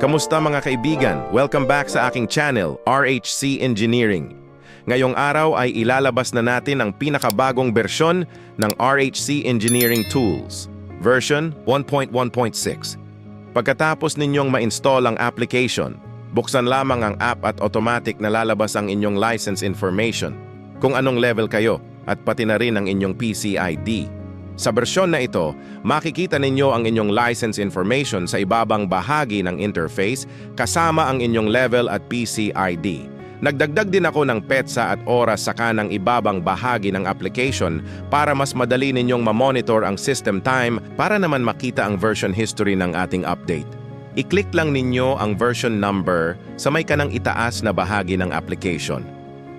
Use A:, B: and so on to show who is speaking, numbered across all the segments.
A: Kamusta mga kaibigan? Welcome back sa aking channel, RHC Engineering. Ngayong araw ay ilalabas na natin ang pinakabagong bersyon ng RHC Engineering Tools, version 1.1.6. Pagkatapos ninyong ma-install ang application, buksan lamang ang app at automatic na lalabas ang inyong license information, kung anong level kayo, at pati na rin ang inyong PCID. Sa bersyon na ito, makikita ninyo ang inyong license information sa ibabang bahagi ng interface kasama ang inyong level at PCID. Nagdagdag din ako ng petsa at oras sa kanang ibabang bahagi ng application para mas madali ninyong ma-monitor ang system time para naman makita ang version history ng ating update. I-click lang ninyo ang version number sa may kanang itaas na bahagi ng application.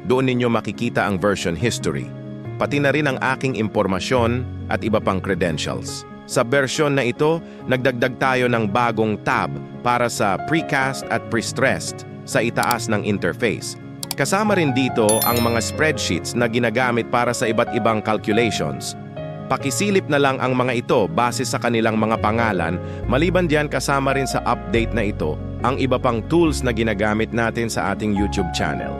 A: Doon ninyo makikita ang version history, pati na rin ang aking impormasyon at iba pang credentials. Sa bersyon na ito, nagdagdag tayo ng bagong tab para sa precast at prestressed sa itaas ng interface. Kasama rin dito ang mga spreadsheets na ginagamit para sa iba't ibang calculations. Pakisilip na lang ang mga ito base sa kanilang mga pangalan, maliban diyan kasama rin sa update na ito ang iba pang tools na ginagamit natin sa ating YouTube channel.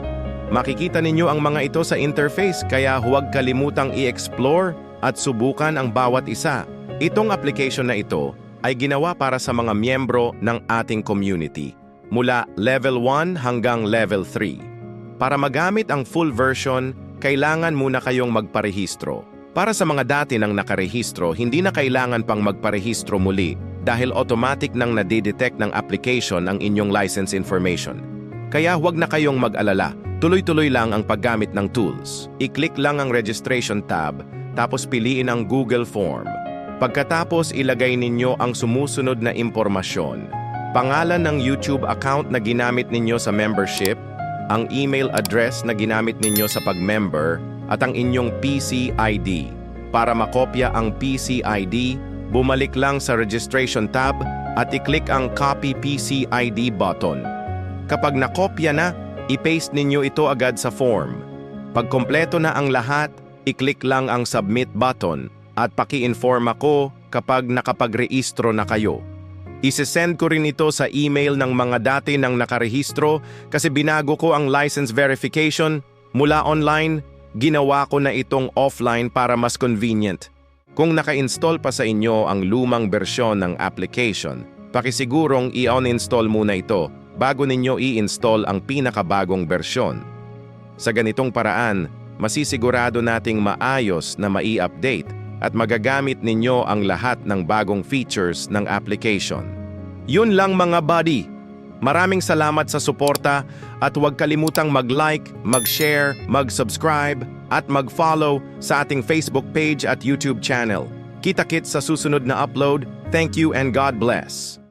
A: Makikita ninyo ang mga ito sa interface kaya huwag kalimutang i-explore at subukan ang bawat isa. Itong application na ito ay ginawa para sa mga miyembro ng ating community, mula level 1 hanggang level 3. Para magamit ang full version, kailangan muna kayong magparehistro. Para sa mga dati nang nakarehistro, hindi na kailangan pang magparehistro muli dahil automatic nang nadidetect ng application ang inyong license information. Kaya huwag na kayong mag-alala, tuloy-tuloy lang ang paggamit ng tools. I-click lang ang registration tab, tapos piliin ang Google Form. Pagkatapos ilagay ninyo ang sumusunod na impormasyon. Pangalan ng YouTube account na ginamit ninyo sa membership, ang email address na ginamit ninyo sa pag-member, at ang inyong PCID. Para makopya ang PCID, bumalik lang sa registration tab at i-click ang Copy PCID button. Kapag nakopya na, i-paste ninyo ito agad sa form. Pag kompleto na ang lahat, i-click lang ang Submit button at paki-inform ako kapag nakapag-rehistro na kayo. Isesend ko rin ito sa email ng mga dati nang nakarehistro kasi binago ko ang license verification mula online, ginawa ko na itong offline para mas convenient. Kung naka-install pa sa inyo ang lumang bersyon ng application, pakisigurong i-uninstall muna ito bago ninyo i-install ang pinakabagong bersyon. Sa ganitong paraan, masisigurado nating maayos na mai-update at magagamit ninyo ang lahat ng bagong features ng application. Yun lang mga buddy. Maraming salamat sa suporta at huwag kalimutang mag-like, mag-share, mag-subscribe at mag-follow sa ating Facebook page at YouTube channel. Kita-kits sa susunod na upload. Thank you and God bless.